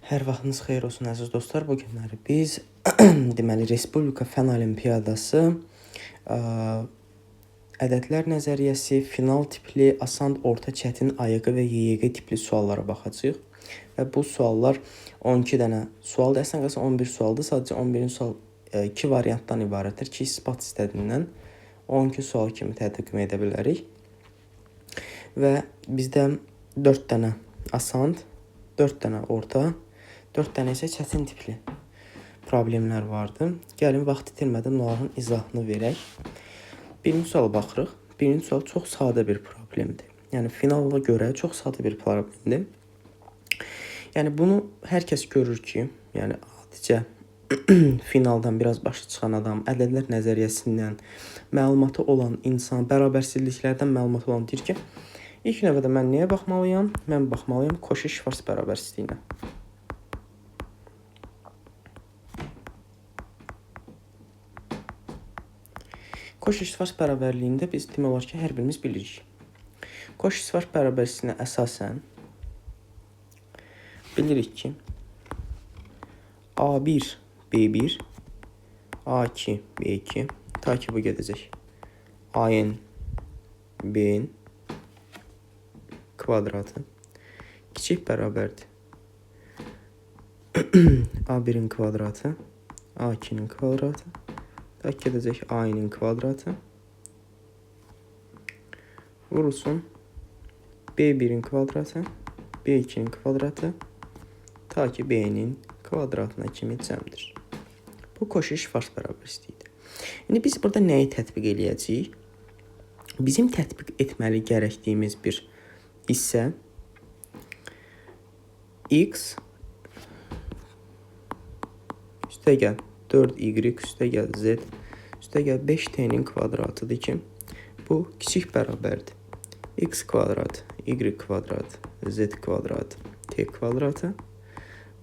Hər vaxtınız xeyir olsun əziz dostlar. Bu günləri biz deməli Respublika Fən Olimpiadası ədədlər nəzəriyyəsi, final tipli, asan, orta, çətin, ayıqı və YYQ tipli suallara baxacağıq. Və bu suallar 12 dənə sualdır. Əslində qalsa 11 sualdır. Sadəcə 11-ci sual 2 variantdan ibarətdir ki, isbat istədiyindən 12 sual kimi təqdim edə bilərik. Və bizdə 4 dənə asan, 4 dənə orta, 4 dənə isə çətin tipli problemlər vardı. Gəlin vaxt itirmədən onların izahını verək. Birinci suala baxırıq. Birinci sual çox sadə bir problemdir. Yəni finala görə çox sadə bir problemdir. Yəni bunu hər kəs görür ki, yəni adicə finaldan biraz başı çıxan adam, ədədlər nəzəriyyəsindən məlumatı olan insan, bərabərsizliklərdən məlumatı olan deyir ki, ilk növbədə mən nəyə baxmalıyam? Mən baxmalıyam Cauchy-Schwarz bərabərsizliyinə. Cauchy-Schwarz bərabərliyində biz demək olar ki, hər birimiz bilirik. Cauchy-Schwarz bərabərsizliyinə əsasən bilirik ki, A1, B1, A2, B2, ta ki bu gedəcək. A-N, B-N kvadratı kiçik bərabərdir. A1-in kvadratı, A2-nin kvadratı, ta ki gedəcək A-N-in kvadratı vurulsun B1-in kvadratı, B2-nin kvadratı, ta ki B-nin kvadratına kimi cəmdir. Bu Cauchy-Schwarz bərabərsizliyidir. İndi biz burada nəyi tətbiq eləyəcəyik? Bizim tətbiq etməli gərəkdiyimiz bir hissə x üstəgəl 4y üstəgəl z üstəgəl 5t-nin kvadratıdır ki, bu kiçik bərabərdir. X kvadrat, y kvadrat, z kvadrat, t kvadratı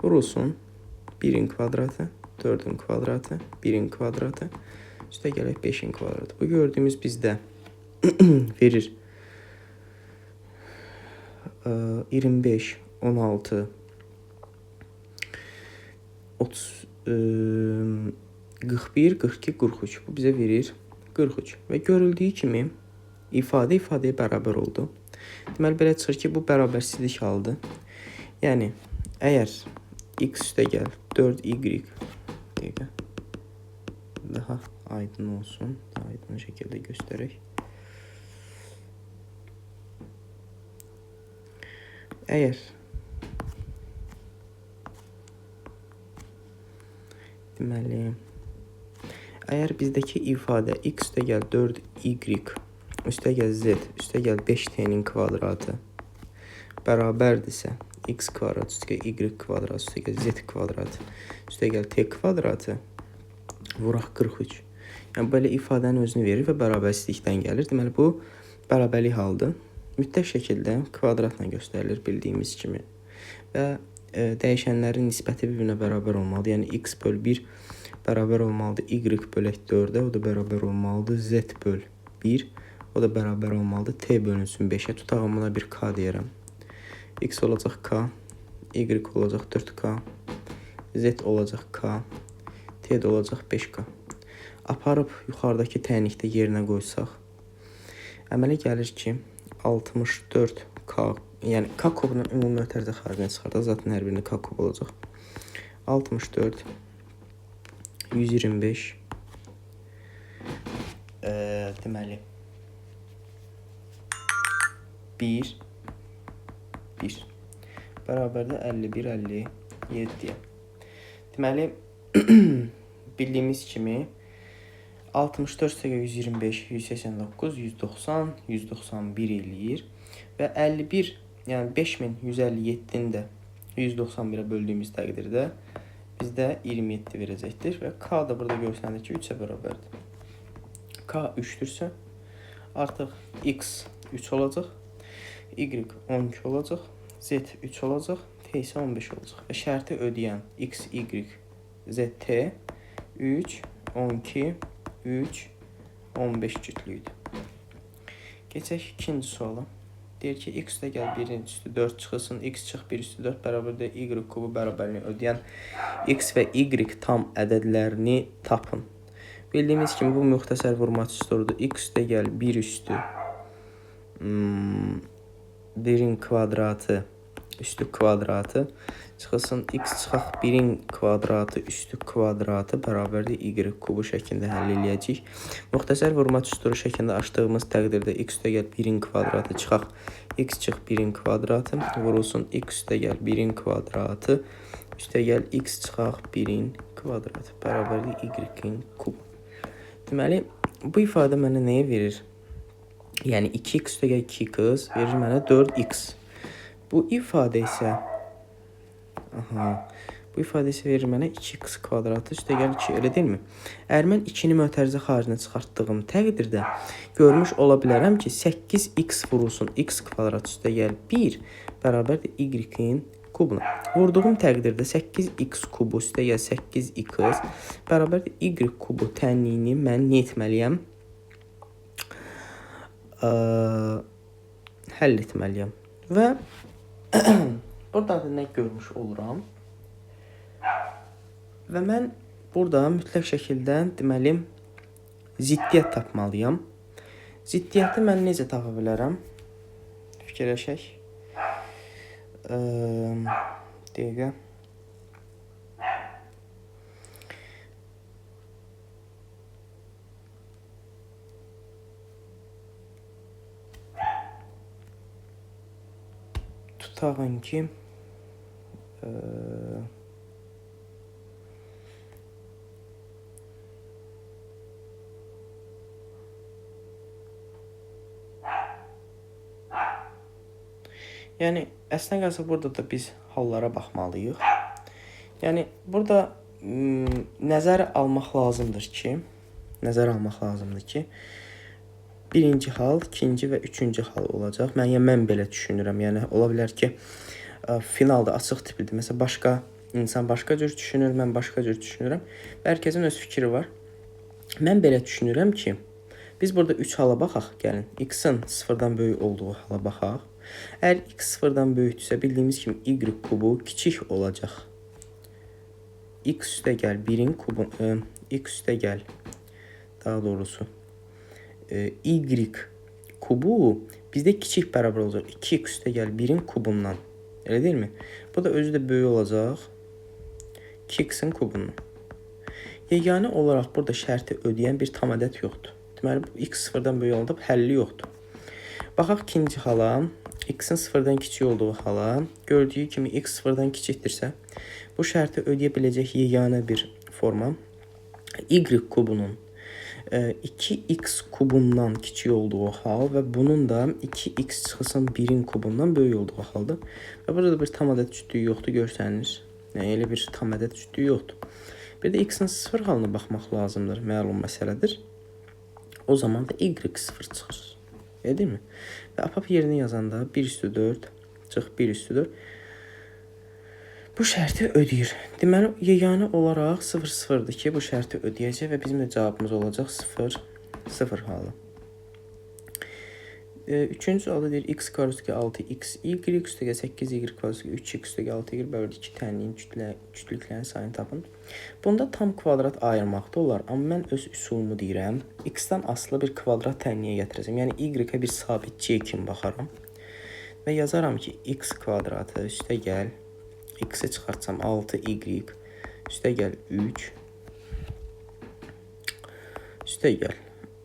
vurulsun 1-in kvadratı, 4-ün kvadratı, 1-in kvadratı, üstə gələk 5-in kvadratı. Bu gördüyümüz bizdə verir 25, 16, 30, 41, 42, 43. Bu bizə verir 43. Və görüldüyü kimi ifadə ifadəyə bərabər oldu. Deməli, belə çıxır ki, bu bərabərsizlik haldır. Yəni, əgər x üstəgəl 4y daha aydın olsun, daha aydın şəkildə göstərək. Əgər bizdəki ifadə x üstəgəl 4y üstəgəl z üstəgəl 5t-nin kvadratı bərabərdirsə, x kvadrat üstəgəl y kvadrat üstəgəl z kvadrat üstəgəl t kvadratı vuraq 43. Yəni, belə ifadənin özünü verir və bərabərsizlikdən gəlir. Deməli, bu bərabərlik haldır. Mütləq şəkildə kvadratla göstərilir bildiyimiz kimi. Və dəyişənlərin nisbəti bir-birinə bərabər olmalıdır. Yəni, x böl 1 bərabər olmalıdır y bölək 4-ə, o da bərabər olmalıdır z böl 1, o da bərabər olmalıdır t bölünsün 5-ə. Tutağım buna bir k deyirəm. X olacaq k, y olacaq 4k, z olacaq k, t də olacaq 5k. Aparıb yuxarıdakı tənlikdə yerinə qoysaq, əmələ gəlir ki, 64k, yəni k kubunu ümumi ötərizə xaricinə çıxardaq, zaten hər birində k kub olacaq. 64, 125, deməli, 1, bərabərdə 51, 57. Deməli, bildiyimiz kimi 64 üstəgəl 125, 189, 190, 191 eləyir. Və 51, yəni 5157-ni də 191-ə böldüyümüz təqdirdə bizdə 27 verəcəkdir. Və k da burada görsənir ki, 3-ə bərabərdir. K 3-dürsə, artıq x 3 olacaq, y 12 olacaq, z 3 olacaq, t isə 15 olacaq. Və şərti ödəyən x, y, z, t 3, 12, 3, 15 cütlüydür. Keçək ikinci suala. Deyir ki, x üstə gəl 1-in üstü 4 çıxılsın, x çıx 1 üstü 4 bərabərdir y kubu bərabərliyi ödəyən x və y tam ədədlərini tapın. Bildiyimiz kimi bu müxtəsər vurma üsuludur. X üstə gəl 1 üstü 1-in kvadratı üstü kvadratı çıxılsın x çıxaq 1-in kvadratı üstü kvadratı bərabərdir y kubu şəklində həll eləyəcəyik. Müxtəsər vurma üsulu şəklində açdığımız təqdirdə x üstə gəl 1-in kvadratı çıxaq x çıx 1-in kvadratı vurulsun x üstə gəl 1-in kvadratı üstə gəl x çıxaq 1-in kvadratı bərabərdir y-in kubu. Deməli, bu ifadə mənə nəyə verir? Yəni 2x üstə gəl 2x verir mənə 4x. Bu ifadə isə verir mənə 2x kvadratı üstə gəl 2, elə deyilmi? Əgər mən 2-ni mötərizə xaricinə çıxartdığım təqdirdə görmüş ola bilərəm ki, 8x vurulsun x kvadratı üstə gəl 1 bərabərdir y-in kubuna. Vurduğum təqdirdə 8x kubu üstə gəl 8x bərabərdir y kubu tənliyini mən nə etməliyəm? Həll etməliyəm. Və burada da nə görmüş oluram? Və mən burada mütləq şəkildə deməli ziddiyyət tapmalıyam. Ziddiyyəti mən necə tapa bilərəm? Fikirləşək. Dəqiqə. Tutağın ki yəni əslində qalsa burada da biz hallara baxmalıyıq. Yəni burada nəzərə almaq lazımdır ki, birinci hal, ikinci və üçüncü hal olacaq. Mən belə düşünürəm. Yəni ola bilər ki, finalda açıq tiplidir. Məsələn, başqa insan başqa cür düşünür, mən başqa cür düşünürəm. Və hər kəsin öz fikri var. Mən belə düşünürəm ki, biz burada 3 hala baxaq. Gəlin, x-in 0-dan böyük olduğu hala baxaq. Əgər x 0-dan böyükdürsə, bildiyimiz kimi y kubu kiçik olacaq. X üstə gəl 1-in kubu, x üstə gəl, daha doğrusu, y kubu bizdə kiçik bərabər olacaq. 2x üstə gəl 1-in kubundan. Elə deyilmi? Bu da özü də böyük olacaq 2x-in kubundan. Yeganə olaraq burada şərti ödəyən bir tam ədəd yoxdur. Deməli, x 0-dan böyük olanda həlli yoxdur. Baxaq ikinci hala. X-in 0-dan kiçik olduğu hala, gördüyü kimi x 0-dan kiçikdirsə, bu şərti ödəyə biləcək yeganə bir forma y kubunun 2x kubundan kiçik olduğu hal və bunun da 2x çıxılsın 1-in kubundan böyük olduğu haldır. Və burada da bir tam ədəd cütlüyü yoxdur, görsəniz. Yəni, elə bir tam ədəd cütlüyü yoxdur. Bir də x-in 0 halına baxmaq lazımdır, məlum məsələdir. O zaman da y 0 çıxır. Değil mi? Və apap yerinə yazanda 1 üstü 4 çıx 1 üstü 4 bu şərti ödəyir. Deməli, yeganə olaraq 0-0-dır ki, bu şərti ödəyəcək və bizim də cavabımız olacaq 0-0 halı. Üçüncü halda deyir x kvadrat üstə 6x y üstə 8y kvadrat üstə 3x üstə 6y bölü 2 tənliyin cütlüklərin sayını tapın. Bunda tam kvadrat ayırmaq da olar, amma mən öz üsulumu deyirəm. X-dan asılı bir kvadrat tənliyə gətirəcəm. Yəni y-ə bir sabit c kimi baxaram. Və yazaram ki, x kvadratı üstə gəl, x-i çıxartsam 6y üstə gəl 3 üstə gəl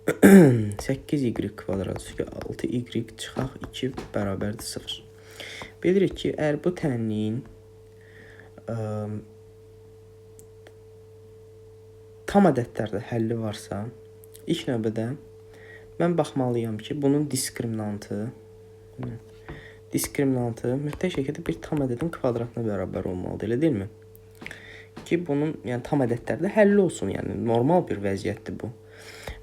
8y kvadrat üstə 6y çıxaq 2 bərabərdir 0. Bilirik ki, əgər bu tənliyin tam ədədlərdə həlli varsa, ilk növbədə mən baxmalıyam ki, bunun diskriminantı mütləq şəkildə bir tam ədədin kvadratına bərabər olmalıdır, elə deyilmi? Ki, bunun tam ədədlərdə həlli olsun, yəni normal bir vəziyyətdir bu.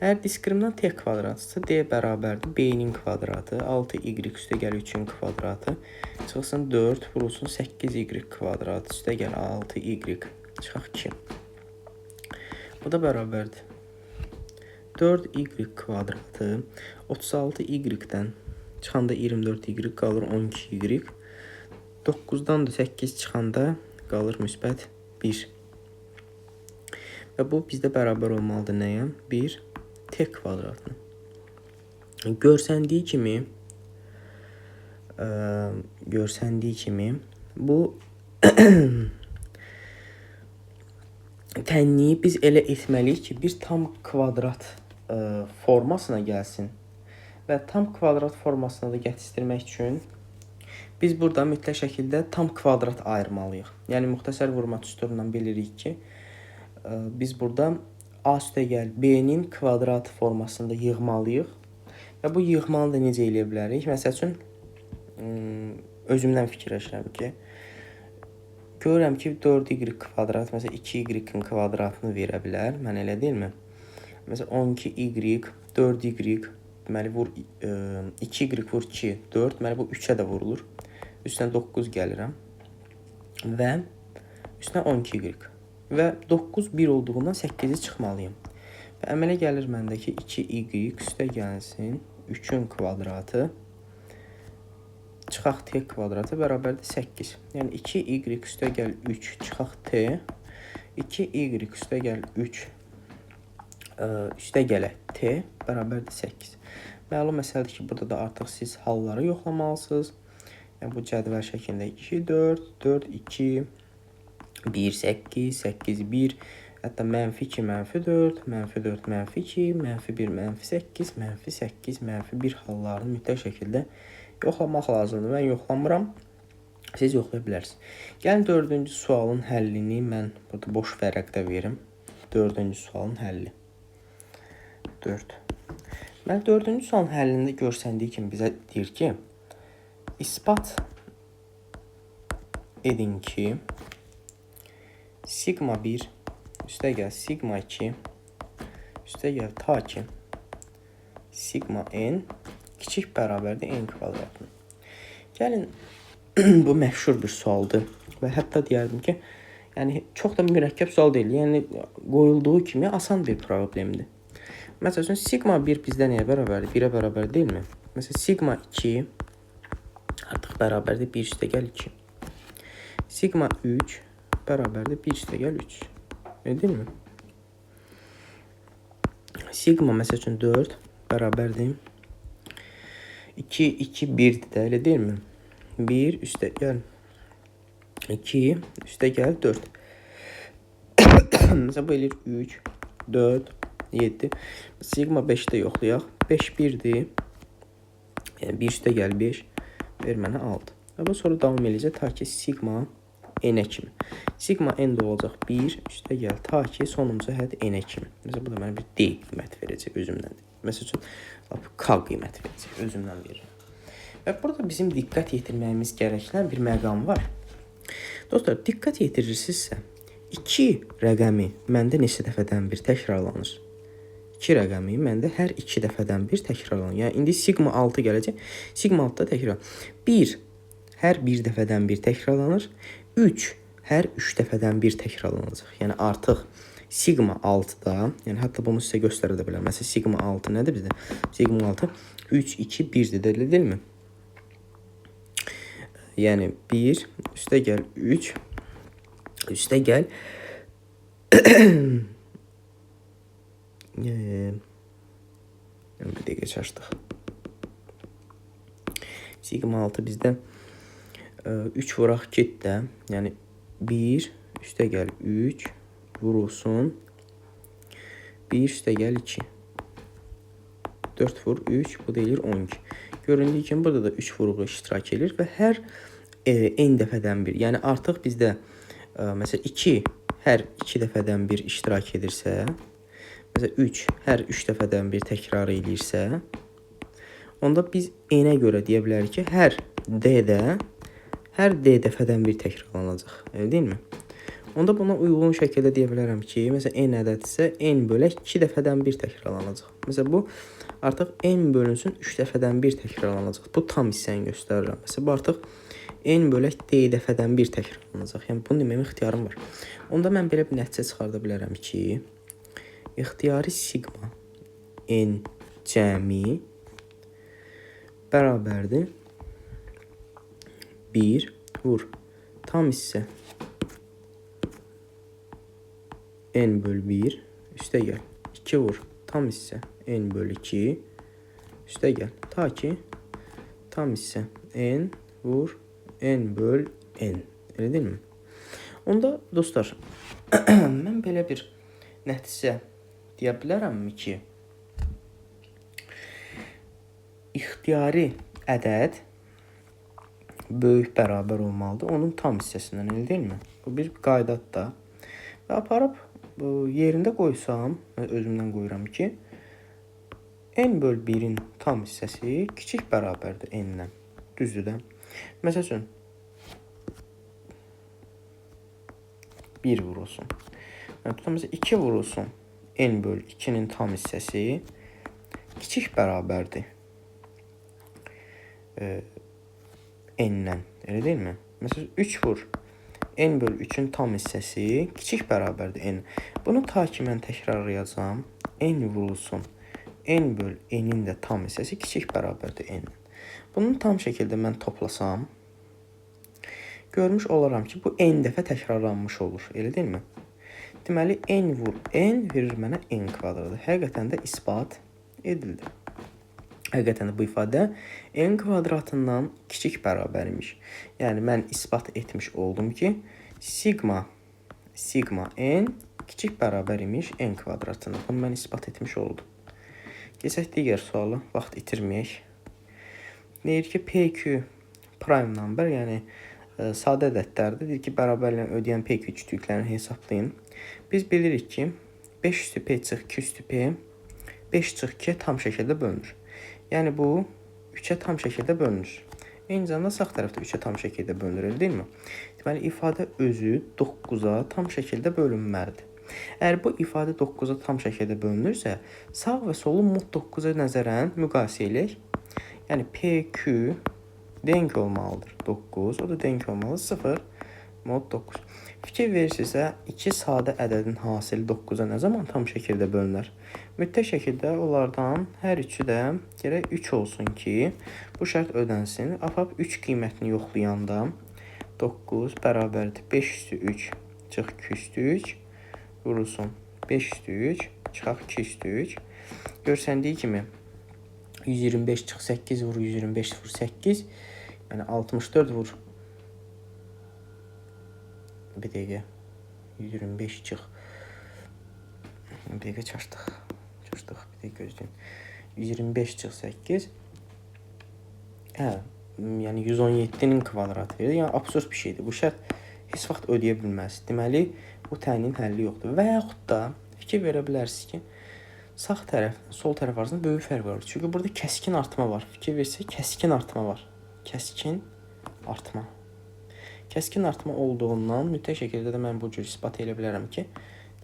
Əgər diskriminant t kvadratdırsa, d bərabərdir b-nin kvadratı, 6y üstə gəl 3-ün kvadratı, çıxılsın 4, vurulsun 8y kvadratı, üstə gəl 6y, çıxaq 2. Bu da bərabərdir. 4y kvadratı 36y-dən çıxanda 24y qalır 12y. 9-dan da 8 çıxanda qalır müsbət 1. Və bu bizdə bərabər olmalıdır nəyə? 1 t kvadratına. Görsəndiyi kimi bu tənliyi biz elə etməliyik ki, bir tam kvadrat formasına gəlsin. Və tam kvadrat formasına da gətirmək üçün biz burada mütləq şəkildə tam kvadrat ayırmalıyıq. Yəni müxtəsər vurma üsulundan bilirik ki, biz burada A üstəgəl B-nin kvadrat formasında yığmalıyıq. Və bu yığmanı da necə eləyə bilərik? Məsəl üçün, özümdən fikirləşirəm ki, görürəm ki, 4y kvadrat, məsələn, 2y-in kvadratını verə bilər. Mən elə deyilmi? Məsələn, 12y, 4y, deməli, vur 2y vur 2, 4, deməli, bu 3-ə də vurulur. Üstünə 9 gəlirəm və üstünə 12y. Və 9 1 olduğundan 8-i çıxmalıyım. Və əmələ gəlir məndəki 2y üstə gəlsin 3-ün kvadratı çıxaq t kvadratı bərabərdir 8. Yəni 2y üstə gəl 3 çıxaq t, 2y üstə gəl 3 üstə gələ t bərabərdir 8. Məlum məsələdir ki, burada da artıq siz halları yoxlamalısınız. Yəni bu cədvəl şəklində 2, 4, 4, 2, 1, 8, 8, 1, hətta -2, -4, -4, -2, -1, -8, -8, -1 hallarını mütləq şəkildə yoxlamaq lazımdır. Mən yoxlamıram, siz yoxlaya bilərsiniz. Gəlin 4-cü sualın həllini mən burada boş vərəqdə verim. 4-cü sualın həlli. 4. Mən 4-cü sualın həllində görsəndiyi kimi bizə deyir ki, isbat edin ki, sigma 1 üstə gəl sigma 2 üstə gəl ta ki sigma n kiçik bərabərdir n kvadratına. Gəlin, bu məşhur bir sualdır və hətta deyərdim ki, yəni çox da mürəkkəb sual deyil. Yəni qoyulduğu kimi asan bir problemdir. Məsəl üçün sigma 1 bizdə nəyə bərabərdir? 1-ə bərabər deyilmi? Məsələn, sigma 2 artıq bərabərdir 1 üstə gəl 2. Sigma 3 bərabərdir 1 üstə gəl 3. Deyilmi? Sigma məsəl üçün 4 bərabərdir 2, 2, 1-dir də, elə deyilmi? 1 üstə gəl 2 üstə gəl 4. Məsələn, bu eləyir 3, 4, 7. Sigma 5-də yoxlayaq. 5 1-dir. Yəni 1 üstə gəl 5 ver mənə 6. Və sonra davam edəcək ta ki sigma n-ə kimi. Sigma n də olacaq 1 üstə gəl ta ki sonuncu hədd n-ə kimi. Məsələn, bu da mənə bir d qiymət verəcək özümdən. Məsəl üçün, k qiymət verəcək özümdən verirəm. Və burada bizim diqqət yetirməyimiz gərəkən bir məqam var. Dostlar, diqqət yetirirsinizsə, 2 rəqəmi məndə neçə dəfədən bir təkrarlanır? 2 rəqəmi məndə hər 2 dəfədən bir təkrarlanır. Yəni, indi sigma 6 gələcək. Sigma 6 da təkrarlanır. 1 hər 1 dəfədən bir təkrarlanır. 3 hər 3 dəfədən bir təkrarlanacaq. Yəni, artıq sigma 6-da, yəni hətta bunu sizə göstərə də bilərəm. Məsələn, sigma 6 nədir bizdə? Sigma 6 3, 2, 1-dir, elə deyilmi? Yəni, 1 üstə gəl 3 üstə gəl bir dəqiqə çaşdıq. Sigma 6 bizdə 3 vuraq getdə, yəni 1 üstə gəl 3 vurulsun 1 üstə gəl 2 4 vur 3, bu da eləyir 12. Göründüyü kimi burada da 3 vuruğu iştirak edir və hər n dəfədən bir, yəni artıq bizdə məsələn 2 hər 2 dəfədən bir iştirak edirsə, məsələn 3 hər 3 dəfədən bir təkrar edirsə, onda biz n-ə görə deyə bilərik ki, hər d dəfədən bir təkrarlanacaq. Elə deyilmi? Onda buna uyğun şəkildə deyə bilərəm ki, məsələn n ədədisə n bölək 2 dəfədən bir təkrarlanacaq. Məsələn bu artıq n bölünsün 3 dəfədən bir təkrarlanacaq. Bu tam hissəni göstərirəm. Məsələn bu artıq n bölək d dəfədən bir təkrarlanacaq. Yəni bunu deməyim ixtiyarım var. Onda mən belə bir nəticə çıxarda bilərəm ki, ixtiyari sigma n cəmi bərabərdir 1 vur tam hissə n bölü 1 üstə gəl 2 vur tam hissə n bölü 2 üstə gəl ta ki tam hissə n vur n böl n. Elə deyilmi? Onda dostlar, mən belə bir nəticə deyə bilərəmmi ki, ixtiyari ədəd böyük bərabər olmalıdır onun tam hissəsindən, elə deyilmi? Bu bir qaydadır da. Və aparıb yerində qoysam, özümdən qoyuram ki, n böl 1-in tam hissəsi kiçik bərabərdir n-dən. Düzdür də? Məsəl üçün, 1 vurulsun. Tutamızda 2 vurulsun. N böl 2-nin tam hissəsi kiçik bərabərdir n-dən. Elə deyilmi? Məsələn, 3 vur. N böl 3-ün tam hissəsi kiçik bərabərdir n. Bunu ta ki mən təkrarlayacağam. N vurulsun. N böl n-in də tam hissəsi kiçik bərabərdir n. Bunu tam şəkildə mən toplasam, görmüş olaram ki, bu n dəfə təkrarlanmış olur. Elə deyilmi? Deməli, n vur n verir mənə n kvadradı. Həqiqətən də isbat edildi. Həqiqətən də bu ifadə n kvadratından kiçik bərabərmiş. Yəni, mən isbat etmiş oldum ki, sigma n kiçik bərabər imiş n kvadratına. Bunu mən isbat etmiş oldum. Keçək digər sualı, vaxt itirməyək. Deyir ki, PQ prime number, yəni sadə ədədlərdir. Deyir ki, bərabərlə ödəyən PQ cütlüklərini hesablayın. Biz bilirik ki, 5 üstü P çıx 2 üstü P 5 çıx 2-yə tam şəkildə bölünür. Yəni, bu 3-ə tam şəkildə bölünür. Eyni zamanda sağ tərəfdə 3-ə tam şəkildə bölünür, elə deyilmi? Deməli, ifadə özü 9-a tam şəkildə bölünməlidir. Əgər bu ifadə 9-a tam şəkildə bölünürsə, sağ və solu mod 9-a nəzərən müqayisə eləyək. Yəni, PQ denk olmalıdır 9, o da denk olmalıdır 0 mod 9. Fikir verirsinizsə, 2 sadə ədədin hasili 9-a nə zaman tam şəkildə bölünər? Mütləq şəkildə onlardan hər üçü də gərək 3 olsun ki, bu şərt ödənsin. Apap 3 qiymətini yoxlayanda 9 bərabərdir 5 üstü 3 çıx 2 üstü 3 vurulsun 5 üstü 3 çıxaq 2 üstü 3. Görsəndiyi kimi 125 çıx 8 vur 125 vur 8. Yəni 64 vur. Bir dəqiqə. 125 çıx. Bir dəqiqə çaşdıq. Bir dəqiqə gözləyin. 125 çıx 8. Hə, yəni 117-nin kvadratı verir. Yəni absurd bir şeydir. Bu şərt heç vaxt ödəyə bilməz. Deməli, bu təyin həlli yoxdur. Və yaxud da fikir verə bilərsiniz ki, sağ tərəf, sol tərəf arasında böyük fərq var. Çünki burada kəskin artma var. Fikir versək, kəskin artma var. Kəskin artma. Kəskin artma olduğundan mütləq şəkildə də mən bu cür isbat edə bilərəm ki,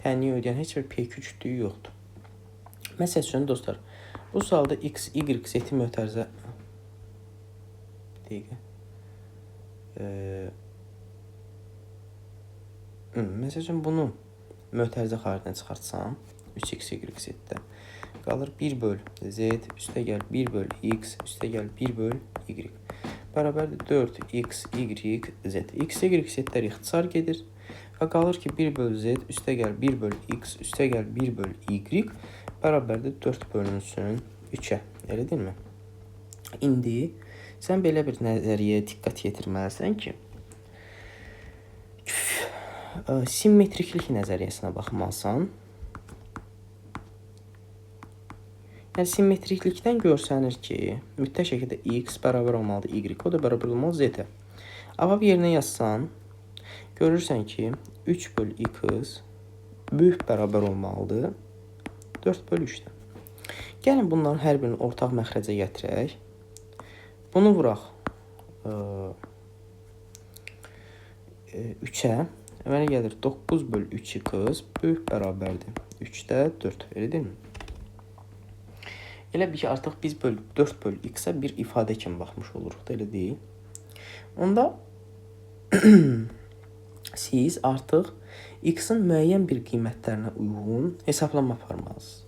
təyin ödəyən heç bir PQ cütlüyü yoxdur. Məsəl üçün, dostlar, bu sualda x, y, z-i mötərizə... Bir dəqiqə. Məsəl üçün, bunu mötərizə xaricinə çıxartsam, 3x, y, z-də qalır 1 böl z, üstə gəl 1 böl x, üstə gəl 1 böl y. Bərabərdir 4x, y, z. X, y, z-lər ixtisar gedir və qalır ki, 1 böl z, üstə gəl 1 böl x, üstə gəl 1 böl y, bərabərdir 4 bölünsün 3-ə. Elə deyilmi? İndi sən belə bir nəzəriyyəyə diqqət yetirməlisən ki, simmetriklik nəzəriyyəsinə baxmalısan. Yəni, simmetriklikdən görsənir ki, mütləq şəkildə x bərabər olmalıdır y, o da bərabər olmalıdır z-ə. Amma yerinə yazsan, görürsən ki, 3 böl x böyük bərabər olmalıdır 4 böl 3-dən. Gəlin, bunların hər birini ortaq məxrəcə gətirək. Bunu vuraq 3-ə. Əmələ gəlir 9 böl 3x böyük bərabərdir 3-də 4. Elə deyilmi? Elə bil ki, artıq biz 4 böl x-ə bir ifadə kimi baxmış oluruq da, elə deyil. Onda siz artıq x-in müəyyən bir qiymətlərinə uyğun hesablama aparmalısınız.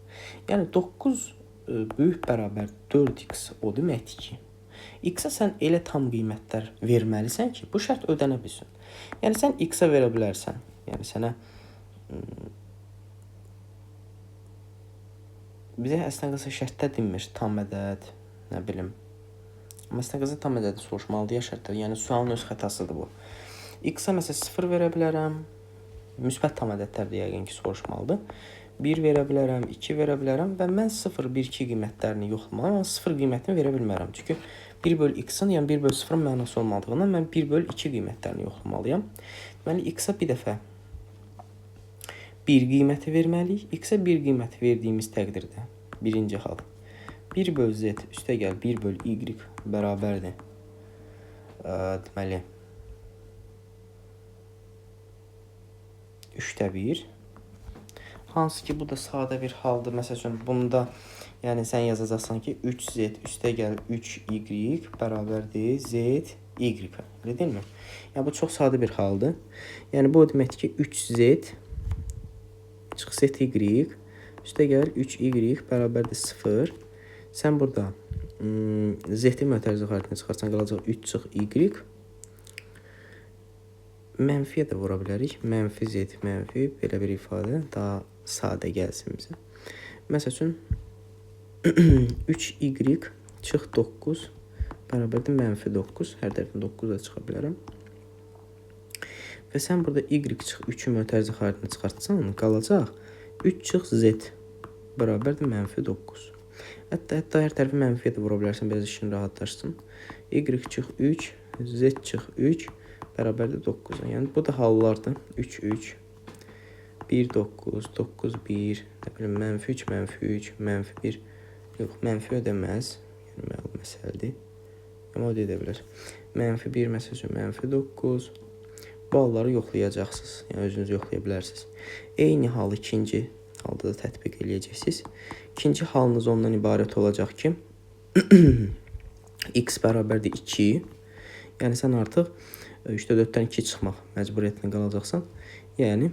Yəni 9 böyük bərabər 4x o deməkdir ki, X-a sən elə tam qiymətlər verməlisən ki, bu şərt ödənə bilsin. Yəni sən X-a verə bilərsən. Yəni sənə bizə əslən qısa şərtdə dinmir tam ədəd, nə bilim. Amma əslən qısa tam ədədi soruşmalıdır ya şərtlər. Yəni sualın öz xətasıdır bu. X-a məsələn 0 verə bilərəm. Müsbət tam ədədlərdə yəqin ki soruşmalıdır. 1 verə bilərəm, 2 verə bilərəm və mən 0, 1, 2 qiymətlərini yoxlamalıyam. Amma 0 qiymətini verə bilmərəm. Çünki 1 bölü x-in, yəni 1 bölü 0-ın mənası olmadığından mən 1 bölü 2 qiymətlərini yoxlamalıyam. Deməli, x-a bir dəfə 1 qiyməti verməliyik. X-a 1 qiyməti verdiyimiz təqdirdə, birinci hal, 1 bölü z üstə gəl 1 bölü y bərabərdir. Deməli, 3də 1. Hansı ki, bu da sadə bir haldır. Məsəl üçün, bunda yəni sən yazacaqsan ki, 3z üstə gəl 3y bərabərdir z y. Elə deyilmi? Yəni, bu çox sadə bir haldır. Yəni, bu deməkdir ki, 3z çıx z-y üstə gəl 3y bərabərdir 0. Sən burada z-i mötərizə xaricinə çıxarsan, qalacaq 3 çıx y. Mənfiyə də vura bilərik. Mənfi z, mənfi belə bir ifadə daha sadə gəlsin bizə. Məsəl üçün, 3y çıx 9 bərabərdir mənfi 9. Hər tərəfdən 9 da çıxa bilərəm. Və sən burada y çıx 3-ü mötərizə xaricinə çıxartsan, qalacaq 3 çıx z bərabərdir mənfi 9. Hətta hər tərəfi mənfiyə də vura bilərsən, biraz işin rahatlaşsın. Y çıx 3, z çıx 3 bərabərdir 9. Yəni, bu da hallardır. 3, 3, 1, 9, 9, 1, mənfi 3, mənfi 3, mənfi 1. Yox, mənfi ödəməz. Yəni, məlum məsələdir. Amma ödə bilər. Mənfi 1, məsəl üçün, mənfi 9. Bu halları yoxlayacaqsınız. Yəni, özünüz yoxlaya bilərsiniz. Eyni halı ikinci halda da tətbiq edəcəksiniz. İkinci halınız ondan ibarət olacaq ki, x bərabərdir 2. Yəni, sən artıq 3-də 4-dən 2 çıxmaq məcburiyyətlə qalacaqsan. Yəni,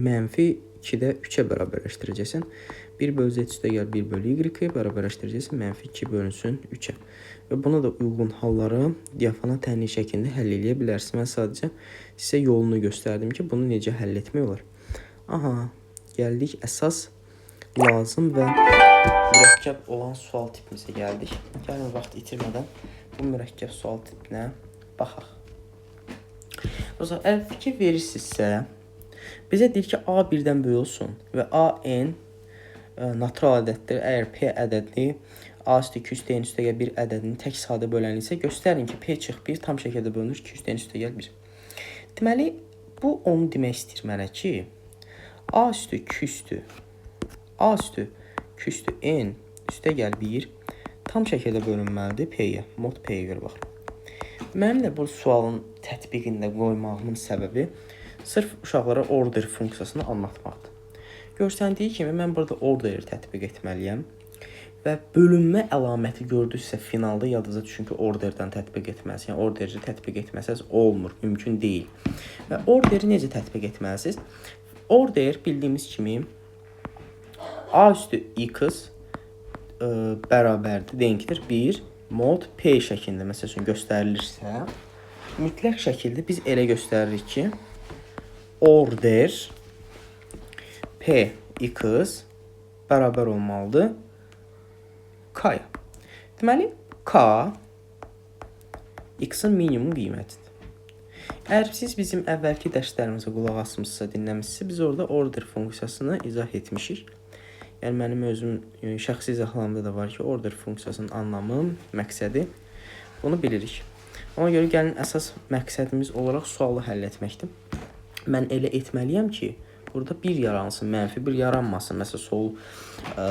mənfi 2-də 3-ə bərabərləşdirəcəksən. 1 bölü z üstə gəl 1 bölü y bərabərləşdirəcəksən. Mənfi 2 bölünsün 3-ə. Və buna da uyğun halları diafana tənlik şəklində həll edə bilərsiniz. Mən sadəcə sizə yolunu göstərdim ki, bunu necə həll etmək olar. Aha, gəldik əsas lazım və mürəkkəb olan sual tipimizə gəldik. Gəlin, vaxt itirmədən bu mürəkkəb sual tipinə baxaq. O zaman, əgər fikir verirsinizsə, bizə deyir ki, A birdən böyük olsun və AN natural ədəddir. Əgər P ədədi A üstə 2 üstə n üstə gəl 1 ədədinin tək sadə böləni isə göstərin ki, P çıx 1 tam şəkildə bölünür 2 üstə n üstə gəl 1. Deməli, bu onu demək istəyir mənə ki, A üstü 2 üstü n üstə gəl 1 tam şəkildə bölünməlidir P-yə. Mod P-yə görə baxın. Mənim də bu sualın tətbiqində qoymağımın səbəbi sırf uşaqlara order funksiyasını anlatmaqdır. Görsəndiyi kimi mən burada orderi tətbiq etməliyəm və bölünmə əlaməti gördünüzsə finalda yadınıza düşün ki, orderdən tətbiq etməlisiniz. Yəni, orderi tətbiq etməsəz olmur, mümkün deyil. Və orderi necə tətbiq etməlisiniz? Order bildiyimiz kimi A üstü x bərabərdir, denkdir 1 mod P şəklində məsəl üçün göstərilirsə, mütləq şəkildə biz elə göstəririk ki, order P x bərabər olmalıdır K-ya. Deməli, K x-in minimum qiymətidir. Əgər siz bizim əvvəlki dərslərimizə qulaq asmışsınızsa, dinləmişsinizsə, biz orada order funksiyasını izah etmişik. Yəni, mənim özüm şəxsi izahlarımda da var ki, order funksiyasının anlamı, məqsədi, bunu bilirik. Ona görə gəlin, əsas məqsədimiz olaraq sualı həll etməkdir. Mən elə etməliyəm ki, burada 1 yaransın, mənfi 1 yaranmasın. Məsələn,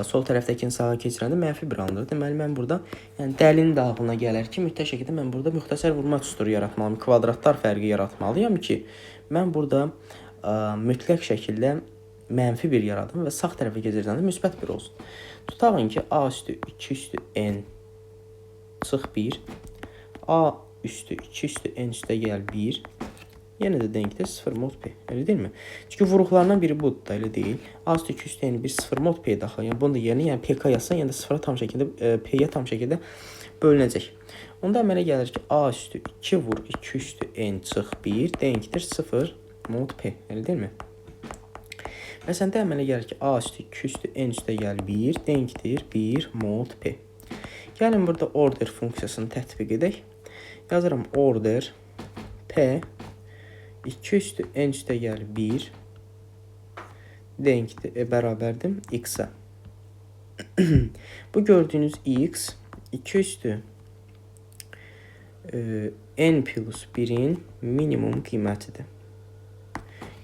sol tərəfdəkini sağa keçirəndə mənfi 1 alınır. Deməli, mən burada dəlinin dağılına gələr ki, mütləq şəkildə mən burada müxtəsər vurma düsturu yaratmalıyım, kvadratlar fərqi yaratmalıyam ki, mən burada mütləq şəkildə mənfi 1 yaradım və sağ tərəfə keçirəndə müsbət 1 olsun. Tutağın ki, A üstü 2 üstü n çıx 1, A üstü 2 üstü n üstə gəl 1 Yenə də dəqiqdir 0 mod p. Elə deyilmi? Çünki vuruqlarından biri budur da, elə deyil. A üstü 2 üstü n bir 0 mod p daxil. Yəni bunu da yerinə, yəni pk yazsan, yəni də 0-a tam şəkildə p-yə tam şəkildə bölünəcək. Onda əmələ gəlir ki, a üstü 2 vur 2 üstü n çıx 1 dəqiqdir 0 mod p. Elə deyilmi? Və səndə əmələ gəlir ki, a üstü 2 üstü n üstə gəl 1 dəqiqdir 1 mod p. Gəlin burada order funksiyasını tətbiq edək. Yazıram order p 2 üstü n üstə gəl 1 dəqiqdir, bərabərdir x-a. Bu gördüyünüz x 2 üstü n plus 1-in minimum qiymətidir.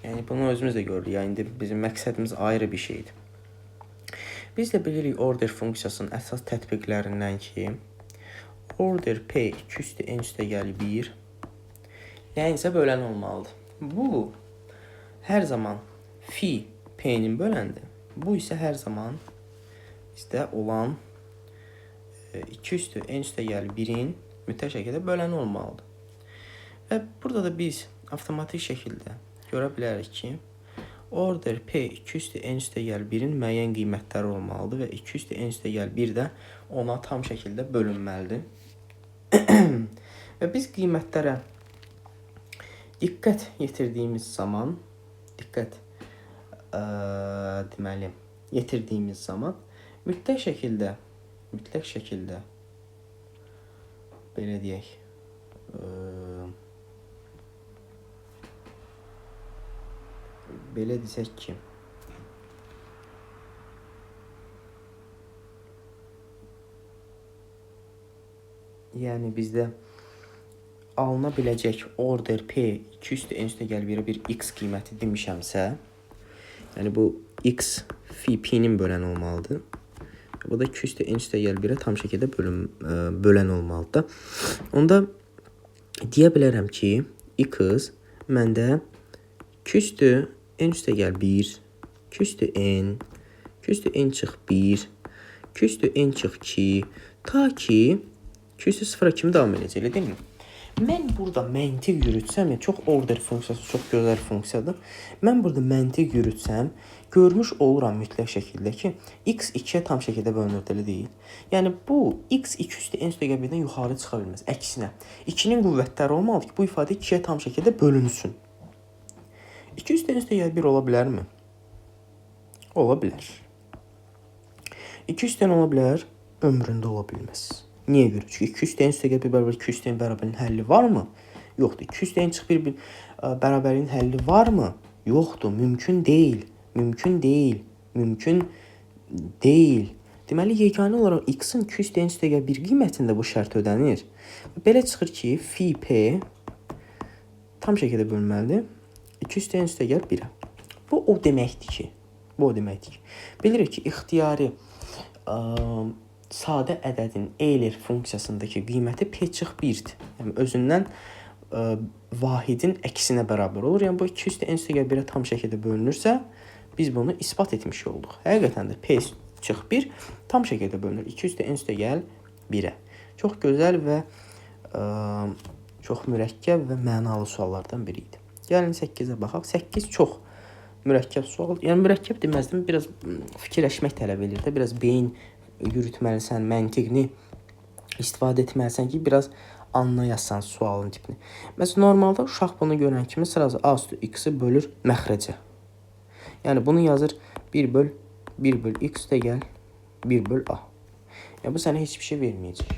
Yəni bunu özümüz də görürük. Yəni indi bizim məqsədimiz ayrı bir şeydir. Biz də bilirik order funksiyasının əsas tətbiqlərindən ki, order p 2 üstü n üstə gəl 1 nəyinsə bölən olmalıdır. Bu hər zaman phi p-nin böləndir. Bu isə hər zaman bizdə olan 2 üstü n üstə gəl 1-in mütləq şəkildə böləni olmalıdır. Və burada da biz avtomatik şəkildə görə bilərik ki, order p 2 üstü n üstə gəl 1-in müəyyən qiymətləri olmalıdır və 2 üstü n üstə gəl 1 də ona tam şəkildə bölünməlidir. Və biz qiymətlərə diqqət yetirdiyimiz zaman, mütləq şəkildə belə deyək, belə desək ki, yəni bizdə alına biləcək order p 2 üstü n üstə gəl 1-ə bir x qiyməti demişəmsə, yəni bu x phi p-nin böləni olmalıdır. Bu da 2 üstü n üstə gəl 1-ə tam şəkildə bölən olmalıdır. Onda deyə bilərəm ki, x məndə 2 üstü n üstə gəl 1, 2 üstü n, 2 üstü n çıx 1, 2 üstü n çıx 2, ta ki 2 üstü 0-a kimi davam edəcək, elə deyilmi? Mən burada məntiq yürütsəm, çox order funksiyası çox gözəl funksiyadır. Mən burada məntiq yürütsəm, görmüş oluram mütləq şəkildə ki, x 2-yə tam şəkildə bölünür, elə deyil. Yəni bu x 2 üstü n üstə gəl 1-dən yuxarı çıxa bilməz. Əksinə, 2-nin qüvvətləri olmalı ki, bu ifadə 2-yə tam şəkildə bölünsün. 2 üstü n üstə gəl 1 ola bilərmi? Ola bilər. 2 üstü n ola bilər, ömründə ola bilməz. Niyə görə? Çünki 2 üstü n üstə gəl 1 bərabər 2 üstü n bərabərinin həlli varmı? Yoxdur. 2 üstü n çıx 1 bərabərinin həlli varmı? Yoxdur. Mümkün deyil. Deməli, yeganə olaraq x-in 2 üstü n üstə gəl 1 qiymətində bu şərt ödənir. Belə çıxır ki, phi p tam şəkildə bölünməlidir. 2 üstü n üstə gəl 1-ə. Bu o deməkdir ki, bilirik ki, ixtiyari sadə ədədin Euler funksiyasındakı qiyməti p çıx 1-dir. Yəni özündən vahidin əksinə bərabər olur. Yəni bu 2 üstü n üstə gəl 1-ə tam şəkildə bölünürsə, biz bunu isbat etmiş olduq. Həqiqətən də p çıx 1 tam şəkildə bölünür. 2 üstü n üstə gəl 1-ə. Çox gözəl və çox mürəkkəb və mənalı suallardan biri idi. Gəlin 8-ə baxaq. 8 çox mürəkkəb sual. Yəni mürəkkəb deməzdim, biraz fikirləşmək tələb edir də, biraz beyin yürütməlisən, məntiqini istifadə etməlisən ki, biraz anlayasan sualın tipini. Məsələn, normalda uşaq bunu görən kimi sırası a üstü x-i bölür məxrəcə. Yəni bunu yazır 1 böl x üstə gəl 1 böl a. Yəni bu sənə heç bir şey verməyəcək.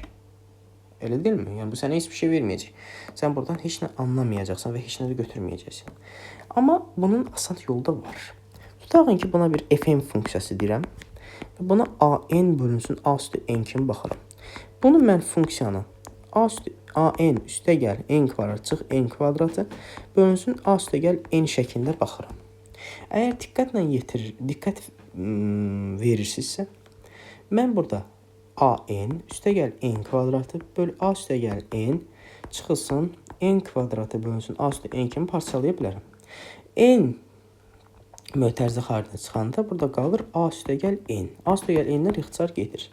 Elə deyilmi? Yəni bu sənə heç bir şey verməyəcək. Sən buradan heç nə anlamayacaqsan və heç nə də götürməyəcəksən. Amma bunun asan yolu da var. Tutaq ki, buna bir fm funksiyası deyirəm. Buna an bölünsün a üstü n kimi baxıram. Bunu mən funksiyanı an üstə gəl n kvadrat çıx n kvadratı bölünsün a üstə gəl n şəklində baxıram. Əgər diqqət verirsinizsə, mən burada an üstə gəl n kvadratı böl a üstə gəl n çıxılsın n kvadratı bölünsün a üstə n kimi parçalaya bilərəm. N mötərizə xaricində çıxanda burada qalır a üstə gəl n. A üstə gəl n-dən ixtisar gedir.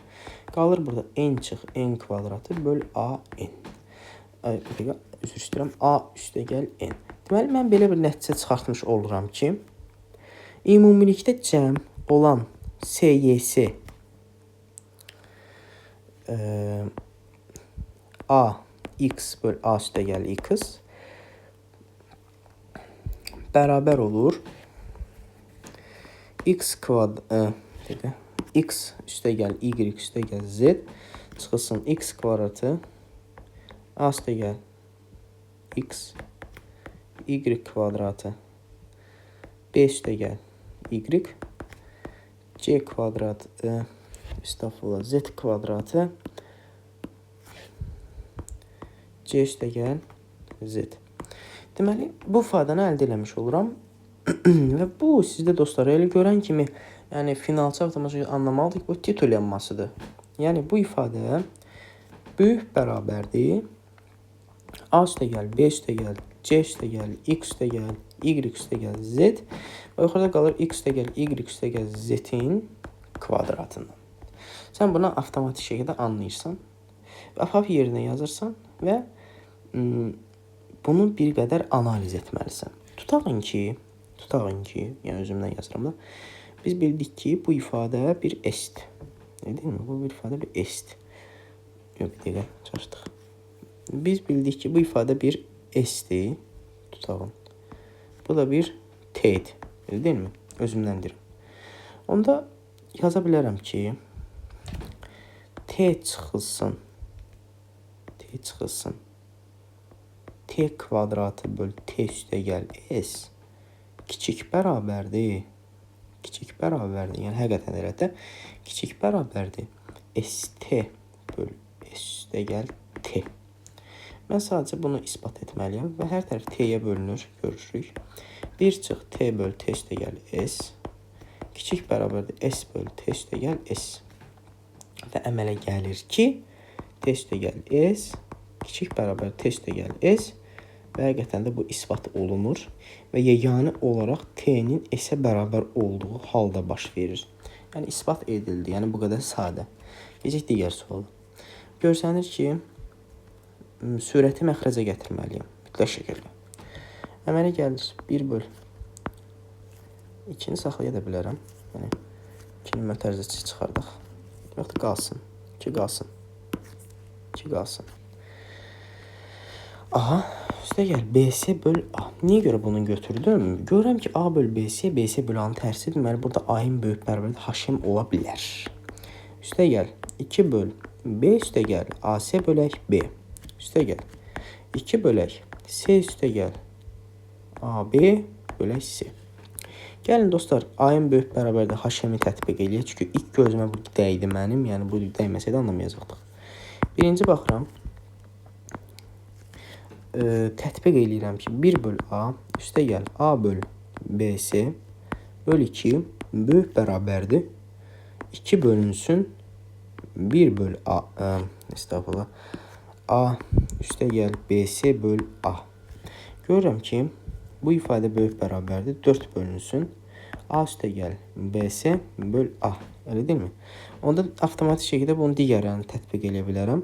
Qalır burada n çıx n kvadratı böl a n. Üzr istəyirəm, a üstə gəl n. Deməli, mən belə bir nəticə çıxartmış oluram ki, ümumilikdə cəm olan SYS A x böl A üstəgəl x bərabər olur x üstəgəl y üstəgəl z çıxılsın x kvadratı A üstəgəl x y kvadratı b üstəgəl y c kvadrat z kvadratı c üstəgəl z. Deməli, bu ifadəni əldə eləmiş oluram. Və bu sizdə dostlar elə görən kimi, yəni finalçı avtomatik anlamalıdır ki, bu titul yanmasıdır. Yəni bu ifadə böyük bərabərdir A üstəgəl B üstəgəl C üstəgəl X üstəgəl Y üstəgəl Z və yuxarıda qalır X üstəgəl Y üstəgəl Z-in kvadratından. Sən buna avtomatik şəkildə anlayırsan və apap yerinə yazırsan və bunu bir qədər analiz etməlisən. Tutağın ki, yəni özümdən yazıram da, biz bildik ki, bu ifadə bir est. Deyil mi? Bu bir ifadə bir est. Yox, bir dəqiqə, çaşdıq. Biz bildik ki, bu ifadə bir est-dir. Tutağın. Bu da bir t-dir. Deyil mi? Özümdən deyirəm. Onda yaza bilərəm ki, t çıxılsın t kvadratı böl t üstəgəl s kiçik bərabərdir. Yəni həqiqətən elə də kiçik bərabərdir. st böl s üstəgəl t. Mən sadəcə bunu isbat etməliyəm və hər tərəf t-yə bölünür, görürük. 1 çıx t böl t üstəgəl s kiçik bərabərdir s böl t üstəgəl s. Və əmələ gəlir ki, t üstəgəl s kiçik bərabər t üstəgəl s və həqiqətən də bu isbat olunur və yeganə olaraq t-nin s-ə bərabər olduğu halda baş verir. Yəni isbat edildi. Yəni bu qədər sadə. Keçək digər suala. Görsənir ki, sürəti məxrəcə gətirməliyəm. Mütləq şəkildə. Əmələ gəlir 1 böl 2-ni saxlaya da bilərəm. Yəni 2-ni mötərizə çıxardaq. Yox da qalsın. 2 qalsın. Aha, üstəgəl BS böl A. Niyə görə bunu götürdüm? Görürəm ki, A böl BS, BS böl A-nın tərsi. Deməli, burada A-ın böyük bərabərində HM ola bilər. Üstəgəl 2 böl B üstəgəl AC bölək B. Üstəgəl 2 bölək C üstəgəl AB bölək C. Gəlin dostlar, A-ın böyük bərabərində HM-i tətbiq eləyək. Çünki ilk gözümə bu dəydi mənim. Yəni bu dəyməsəydə anlamayacaqdıq. Birinci baxıram. Tətbiq eləyirəm ki, 1 böl A üstəgəl A böl BC böl 2 böyük bərabərdir. 2 bölünsün 1 böl A A üstəgəl BC böl A. Görürəm ki, bu ifadə böyük bərabərdir. 4 bölünsün A üstəgəl BC böl A. Elə deyilmi? Onda avtomatik şəkildə bunu digərlərini tətbiq edə bilərəm.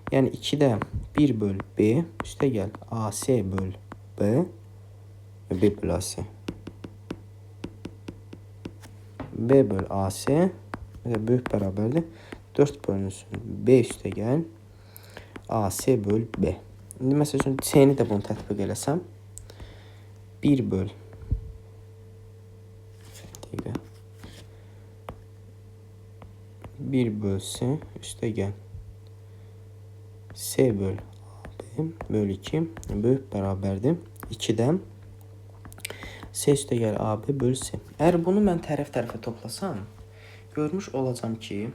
Yəni 2-də 1 böl B üstəgəl AC böl B və B böl AC. B böl AC və böyük bərabərdir. 4 bölünsün B üstəgəl AC böl B. İndi məsəl üçün C-ni də bunu tətbiq eləsəm 1 böl 1 böl C üstəgəl C böl AB böl 2 böyük bərabərdir. 2-dən C üstəgəl AB böl C. Əgər bunu mən tərəf-tərəfə toplasam, görmüş olacam ki,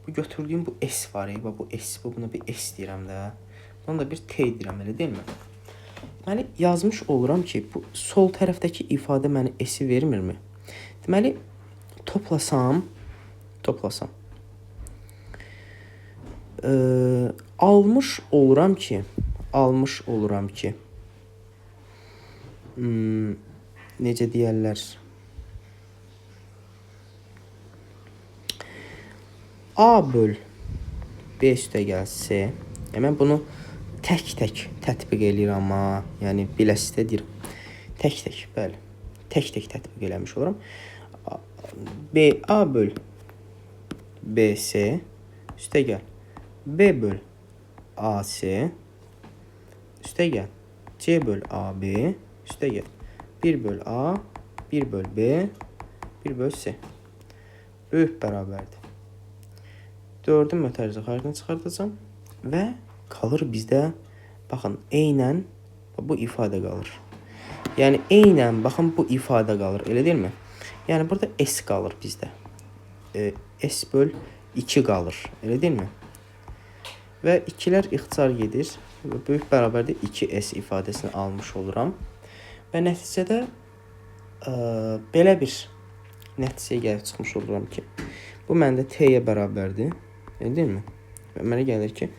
bu götürdüyüm bu S var ya, bu S, buna bir S deyirəm də. Buna da bir T deyirəm, elə deyilmi? Deməli, yazmış oluram ki, bu sol tərəfdəki ifadə mənə S-i vermirmi? Deməli, toplasam, almış oluram ki, necə deyərlər, A böl B üstəgəl C. Mən bunu tək tətbiq eləyirəm amma, yəni biləsiz də deyirəm. Tək, bəli. Tək tətbiq eləmiş oluram. A böl BC üstə gəl B böl AC üstə gəl C böl AB üstə gəl 1 böl A 1 böl B 1 böl C böyük bərabərdir. 4-ün mötərizə xaricini çıxardacağım və qalır bizdə, baxın, eynən bu ifadə qalır. Yəni, eynən, baxın, bu ifadə qalır, elə deyilmi? Yəni, burada S qalır bizdə. S böl 2 qalır, elə deyilmi? Və 2-lər ixtisar gedir. Böyük bərabərdə 2S ifadəsini almış oluram. Və nəticədə belə bir nəticəyə gəlib çıxmış oluram ki, bu məndə T-yə bərabərdir, elə deyilmi? Və mənə gəlir ki,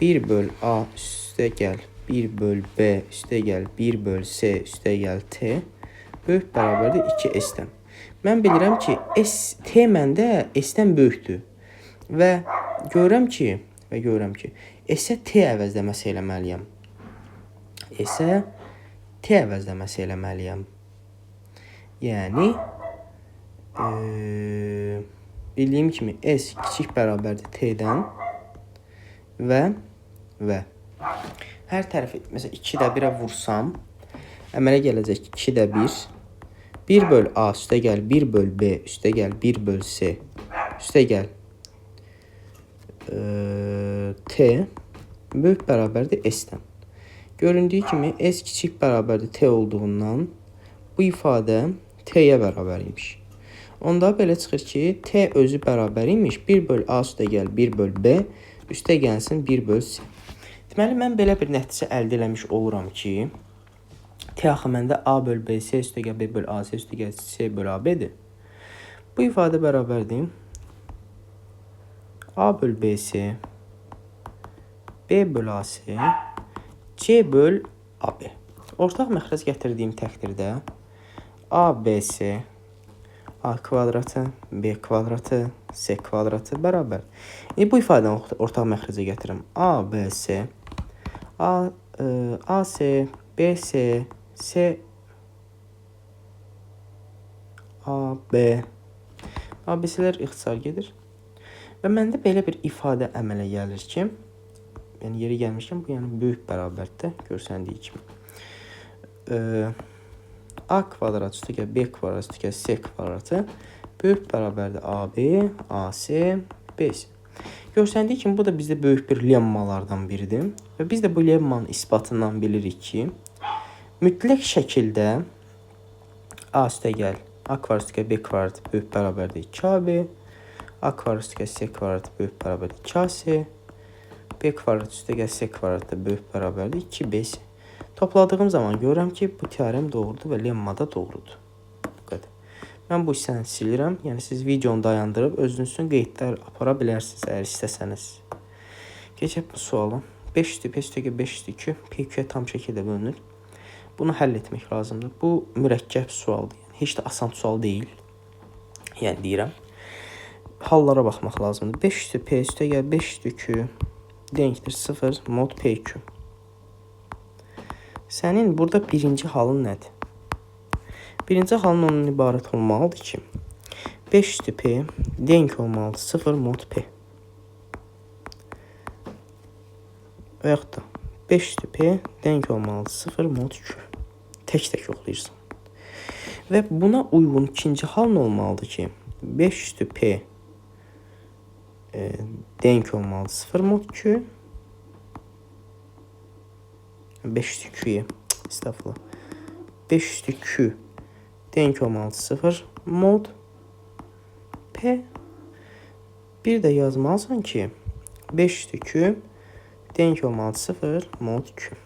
1 böl A üstə gəl 1 böl B üstə gəl 1 böl C üstə gəl T böyük bərabərdir 2S-dən. Mən bilirəm ki, T məndə S-dən böyükdür. Və görürəm ki, S-ə T əvəzləməsi eləməliyəm. S-ə T əvəzləməsi eləməliyəm. Yəni, bildiyim kimi S kiçik bərabərdir T-dən və hər tərəfi, məsələn, 2-də 1-ə vursam, əmələ gələcək 2-də 1, 1 böl A üstə gəl, 1 böl B üstə gəl, 1 böl C üstə gəl T böyük bərabərdir S-dən. Göründüyü kimi S kiçik bərabərdir T olduğundan bu ifadə T-yə bərabər imiş. Onda belə çıxır ki, T özü bərabər imiş, 1 böl A üstə gəl, 1 böl B üstə gəlsin 1 böl C. Deməli, mən belə bir nəticə əldə eləmiş oluram ki, T axı məndə A böl B, C üstə gəl, B böl A, C üstə gəl, C böl A, B-dir. Bu ifadə bərabərdir. A böl B, C, B böl A, C, C böl A, B. Ortaq məxrəc gətirdiyim təqdirdə A, B, C, A kvadratı, B kvadratı, C kvadratı bərabər. İndi bu ifadəni ortaq məxrəcə gətirirəm. A, B, C, A, C, B, C, C, A, B. ABC-lər ixtisar gedir. Və məndə belə bir ifadə əmələ gəlir ki, yəni yeri gəlmişkən, bu yəni böyük bərabərdə görsəndiyi kimi. A kvadrat üstə gəl, B kvadrat üstə gəl, C kvadratı böyük bərabərdir AB, AC, BC. Görsəndiyi kimi, bu da bizdə böyük bir lemmalardan biridir. Və biz də bu lemmanın isbatından bilirik ki, mütləq şəkildə A üstə gəl, A kvadrat üstə gəl, B kvadrat böyük bərabərdir 2AB, A kvadrat üstə gəl, C kvadrat böyük bərabərdir 2AC, B kvadrat üstə gəl, C kvadrat böyük bərabərdir 2BC. Topladığım zaman görürəm ki, bu teorem doğrudur və lemma da doğrudur. Bu qədər. Mən bu hissəni silirəm. Yəni, siz videonu dayandırıb özünüz üçün qeydlər apara bilərsiniz, əgər istəsəniz. Keçək bu suala. 5 üstü, 5 üstə 5 üstü 2, P2-yə tam şəkildə bölünür. Bunu həll etmək lazımdır. Bu mürəkkəb sualdır. Yəni, heç də asan sual deyil. Yəni, deyirəm. Hallara baxmaq lazımdır. 5 üstü P üstə gəl, 5 üstü 2 denkdir 0 mod P2. Sənin burada birinci halın nədir? Birinci halın onun ibarət olmalıdır ki, 5 üstü P denk olmalıdır 0 mod P. Və yaxud da 5 üstü P denk olmalıdır 0 mod Q. Tək yoxlayırsan. Və buna uyğun ikinci hal nə olmalıdır ki, 5 üstü P denk olmalıdır 0 mod Q. 5 üstü Q'ya, estağfurullah. 5 üstü Q denk olmalıdır 0 mod P. Bir də yazmalısan ki, 5 üstü Q denk olmalıdır 0 mod Q.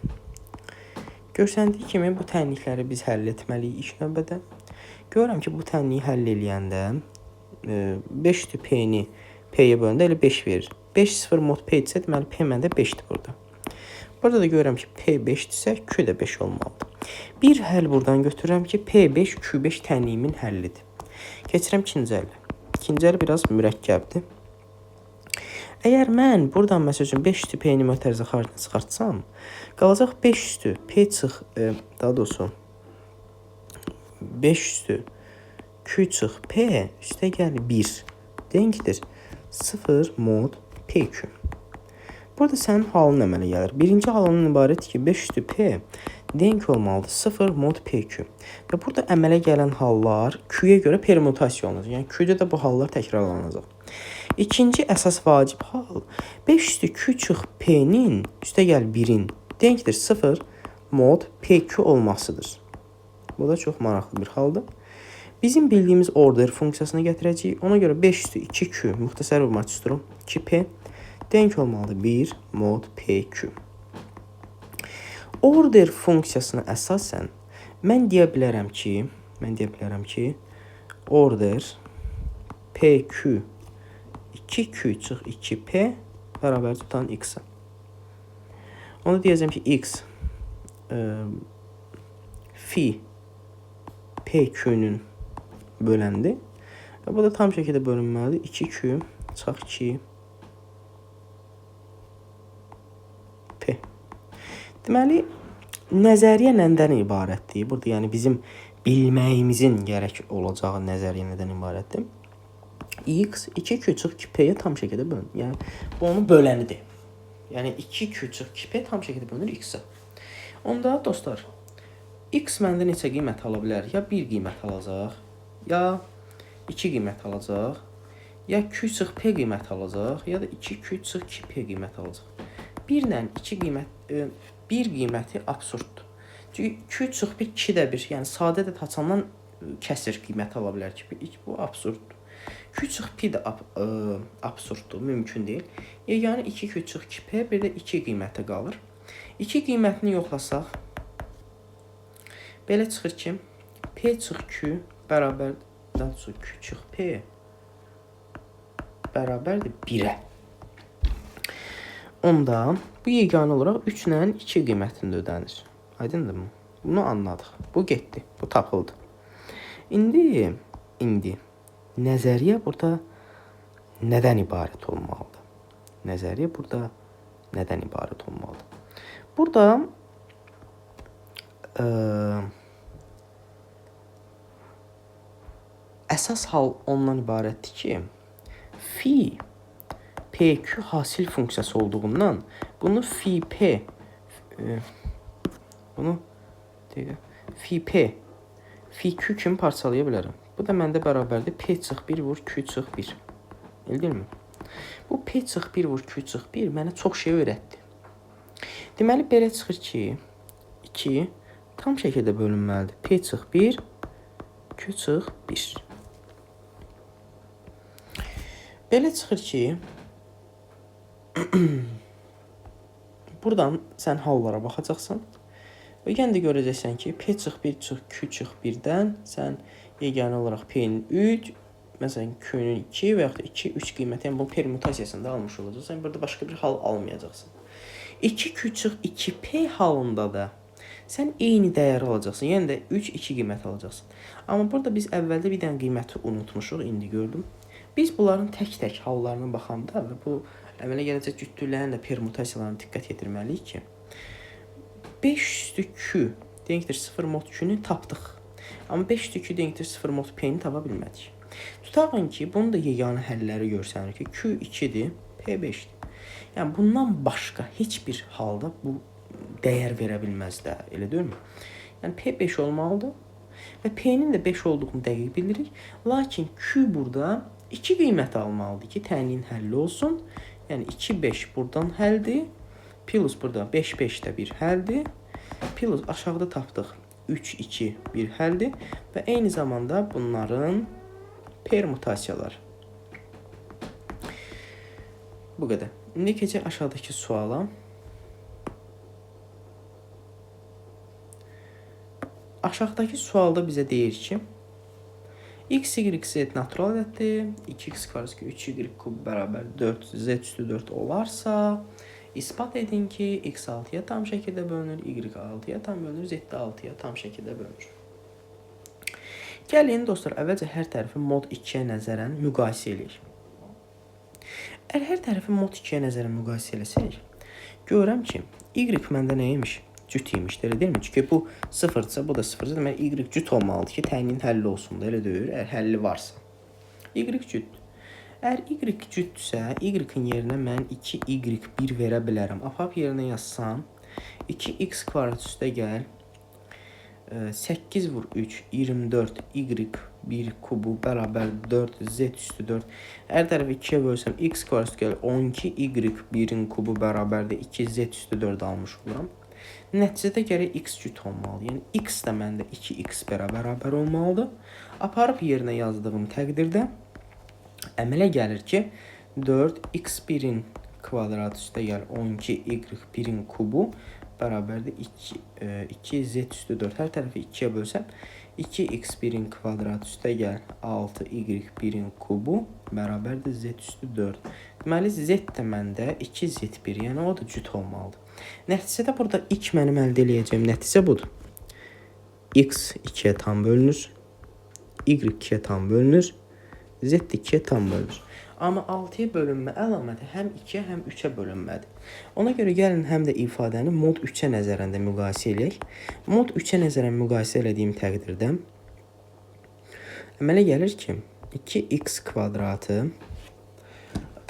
Görsəndiyi kimi bu tənlikləri biz həll etməliyik ilk növbədə. Görürəm ki, bu tənliyi həll eləyəndə 5 üstü P-ni P-yə bölündə elə 5 verir. 5 0 mod P etsə, deməli P məndə 5-dir burada. Burada da görürəm ki, P 5-dirsə, Q də 5 olmalıdır. Bir həll buradan götürürəm ki, P5, Q5 tənliyimin həllidir. Keçirəm ikinci əllə. İkinci əl biraz mürəkkəbdir. Əgər mən buradan məsəl üçün 5 üstü p-ni mötərizə xaricində çıxartsam, qalacaq 5 üstü p çıx, daha doğrusu 5 üstü q çıx p üstə gəl 1 denkdir 0 mod pq. Burada sənin halın əmələ gəlir. Birinci halının ibarətdir ki, 5 üstü p denk olmalıdır 0 mod pq. Və burada əmələ gələn hallar q-yə görə permutasiya olunacaq. Yəni q-də də bu hallar təkrarlanacaq. İkinci əsas vacib hal 5 üstü q çıx p-nin üstə gəl 1-in denkdir 0 mod pq olmasıdır. Bu da çox maraqlı bir haldır. Bizim bildiyimiz order funksiyasına gətirəcəyik. Ona görə 5 üstü 2q müxtəsər vurmaq istiyorum. 2p denk olmalıdır 1 mod pq. Order funksiyasına əsasən mən deyə bilərəm ki, order pq 2q çıx 2p bərabər tutan x-a. Onu deyəcəm ki, x fi pq-nün böləndir. Və bu da tam şəkildə bölünməlidir. 2q çıx 2 p. Deməli, nəzəriyyə nədən ibarətdir? Burada yəni bizim bilməyimizin gərək olacağı nəzəriyyə nədən ibarətdir? X 2q çıx 2p-yə tam şəkildə bölünür. Yəni, bu onun bölənidir. Yəni, 2q çıx 2p tam şəkildə bölünür x-a. Onda, dostlar, x məndə neçə qiymət ala bilər? Ya 1 qiymət alacaq, ya 2 qiymət alacaq, ya q çıx p qiymət alacaq, ya da 2q çıx 2p qiymət alacaq. 1 ilə 2 qiymət, 1 qiyməti absurddur. Çünki q çıx p 2 də 1, yəni sadə də taçandan kəsir qiymət ala bilər ki, bu absurddur. Q çıx p də absurddur, mümkün deyil. Yəni 2q çıx 2p, bir də 2 qiyməti qalır. 2 qiymətini yoxlasaq, belə çıxır ki, p çıx q bərabər q çıx p bərabərdir 1-ə. Onda bu yeganə olaraq 3 ilə 2 qiymətində ödənir. Aydındır mı? Bunu anladıq. Bu getdi. Bu tapıldı. İndi nəzəriyyə burada nədən ibarət olmalıdır? Nəzəriyyə burada nədən ibarət olmalıdır? Burada əsas hal ondan ibarətdir ki, fi pq hasil funksiyası olduğundan bunu fi p fi q kimi parçalaya bilərəm. Bu da məndə bərabərdir p çıx 1 vur q çıx 1. Bildinmi? Bu p çıx 1 vur q çıx 1 mənə çox şey öyrətdi. Deməli, belə çıxır ki, 2 tam şəkildə bölünməlidir. P çıx 1, q çıx 1. Belə çıxır ki, buradan sən hallara baxacaqsan və yenə də görəcəksən ki, p çıx 1 çıx q çıx 1-dən sən yeganə olaraq p-nin 3, məsələn q-nin 2 və yaxud da 2, 3 qiyməti, yəni bu permutasiyasında almış olacaqsan. Burada başqa bir hal almayacaqsan. 2q çıx 2p halında da sən eyni dəyəri alacaqsan. Yəni də 3, 2 qiymət alacaqsan. Amma burada biz əvvəldə bir dənə qiyməti unutmuşuq, indi gördüm. Biz bunların tək-tək hallarına baxanda və bu əmələ gələcək cütlüklərin də permutasiyalarına diqqət yetirməliyik ki, 5 üstü q denkdir 0 mod q-ni tapdıq. Amma 5 üstü q denkdir 0 mod p-ni tapa bilmədik. Tutaqın ki, bunun da yeganə həlləri görsənir ki, q 2-dir, p 5-dir. Yəni, bundan başqa heç bir halda bu dəyər verə bilməz də, elə deyilmi? Yəni, p 5 olmalıdır və p-nin də 5 olduğunu dəqiq bilirik. Lakin q burada 2 qiymət almalıdır ki, tənliyin həlli olsun. Yəni, 2, 5 buradan həldir. Plus burada 5, 5 də bir həldir. Plus aşağıda tapdıq 3, 2, bir həldir. Və eyni zamanda bunların permutasiyalar. Bu qədər. İndi keçək aşağıdakı suala. Aşağıdakı sualda bizə deyir ki, x, y, z natural ədəddir. 2x kvadrat 3y kub bərabər 4, z üstü 4 olarsa, ispat edin ki, x 6-ya tam şəkildə bölünür, y 6-ya tam bölünür, z 6-ya tam şəkildə bölünür. Gəlin, dostlar, əvvəlcə hər tərəfi mod 2-yə nəzərən müqayisə eləyək. Hər tərəfi mod 2-yə nəzərən müqayisə eləsək, görürəm ki, y məndə nə imiş? Cüt imiş, elə deyilmi? Çünki bu sıfırsa, bu da sıfırsa, demək y cüt olmalıdır ki, tənliyin həlli olsun da, elə deyil, əgər həlli varsa. Y cütdür. Əgər y cütdürsə, y-in yerinə mən 2y1 verə bilərəm. Apap yerinə yazsam, 2x kvadrat üstə gəl, 8 vur 3, 24, y1 kubu bərabər 4, z üstü 4. Hər tərəfi 2-yə bölsəm, x kvadrat üstə gəl, 12, y1-in kubu bərabərdə 2, z üstü 4 almış oluram. Nəticədə gərək x cüt olmalı. Yəni, x də məndə 2x bərabər olmalıdır. Aparıb yerinə yazdığım təqdirdə əmələ gəlir ki, 4x1-in kvadrat üstə gəl, 12, y1-in kubu bərabərdə 2 z üstü 4. Hər tərəfi 2-yə bölsəm, 2x1-in kvadrat üstə gəl, 6 y1-in kubu bərabərdə z üstü 4. Deməli, z də məndə 2z1, yəni o da cüt olmalıdır. Nəticədə burada ilk mənim əldə eləyəcəyim nəticə budur. X 2-yə tam bölünür, y 2-yə tam bölünür, z 2-yə tam bölünür. Amma 6-ya bölünmə əlaməti həm 2-yə, həm 3-ə bölünmədir. Ona görə gəlin həm də ifadəni mod 3-ə nəzərən də müqayisə eləyək. Mod 3-ə nəzərən müqayisə elədiyim təqdirdə əmələ gəlir ki, 2x kvadratı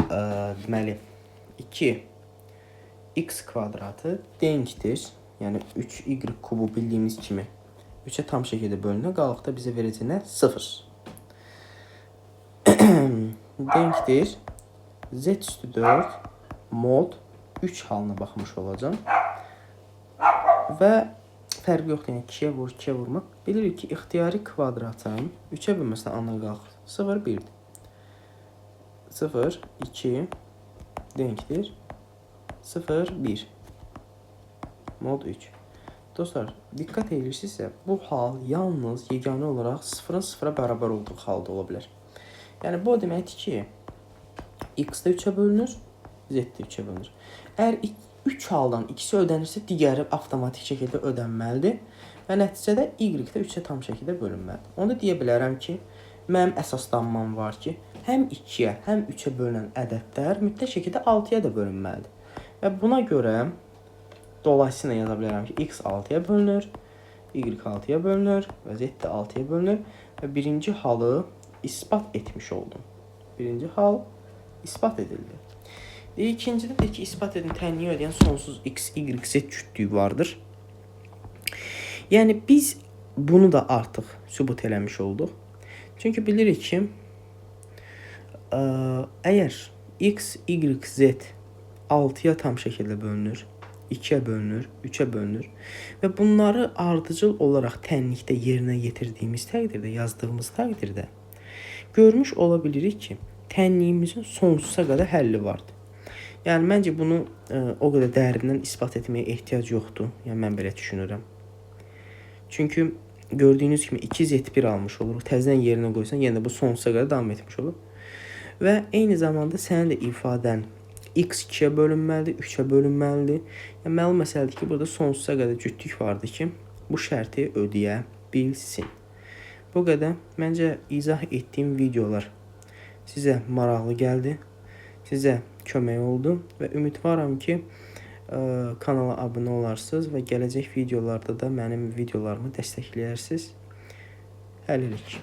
deməli 2x kvadratı denkdir. Yəni 3y kubu bildiyimiz kimi 3-ə tam şəkildə bölünür. Qalıqda bizə verəcək nə? 0. Denkdir z üstü 4 mod 3 halına baxmış olacağım. Və fərqi yoxdur, yəni 2-yə vur, 2-yə vurmaq. Bilirik ki, ixtiyari kvadratın 3-ə bölməsinə ana qalx 0, 1-dir. 0, 2 denkdir 0, 1 mod 3. Dostlar, diqqət edirsinizsə, bu hal yalnız yeganə olaraq 0-ın 0-a bərabər olduğu halda ola bilər. Yəni, bu deməkdir ki, x də 3-ə bölünür, z də 3-ə bölünür. Əgər 3 haldan ikisi ödənirsə, digəri avtomatik şəkildə ödənməlidir və nəticədə y də 3-ə tam şəkildə bölünməlidir. Onu da deyə bilərəm ki, mənim əsaslanmam var ki, həm 2-yə, həm 3-ə bölünən ədədlər mütləq şəkildə 6-ya da bölünməlidir. Və buna görə dolayısıyla yaza bilərəm ki, x 6-ya bölünür, y 6-ya bölünür və z də 6-ya bölünür və birinci halı isbat etmiş oldum. Birinci hal isbat edildi. İkincidə də ki, isbat edin tənliyi ödəyən sonsuz x, y, z cütlüyü vardır. Yəni, biz bunu da artıq sübut eləmiş olduq. Çünki bilirik ki, əgər x, y, z 6-ya tam şəkildə bölünür, 2-yə bölünür, 3-ə bölünür və bunları ardıcıl olaraq tənlikdə yerinə yetirdiyimiz təqdirdə, yazdığımız təqdirdə görmüş ola bilirik ki, tənliyimizin sonsuza qədər həlli vardır. Yəni, məncə bunu o qədər dərindən ispat etməyə ehtiyac yoxdur. Yəni, mən belə düşünürəm. Çünki gördüyünüz kimi 2z1 almış oluruq. Təzədən yerinə qoysan, yenə bu sonsuza qədər davam etmiş olur. Və eyni zamanda sənin də ifadən x 2-yə bölünməlidir, 3-ə bölünməlidir. Yəni, məlum məsələdir ki, burada sonsuza qədər cütlük vardır ki, bu şərti ödəyə bilsin. Bu qədər. Məncə izah etdiyim videolar sizə maraqlı gəldi, sizə kömək oldu və ümidvaram ki, kanala abunə olarsınız və gələcək videolarda da mənim videolarımı dəstəkləyərsiniz. Hələlik.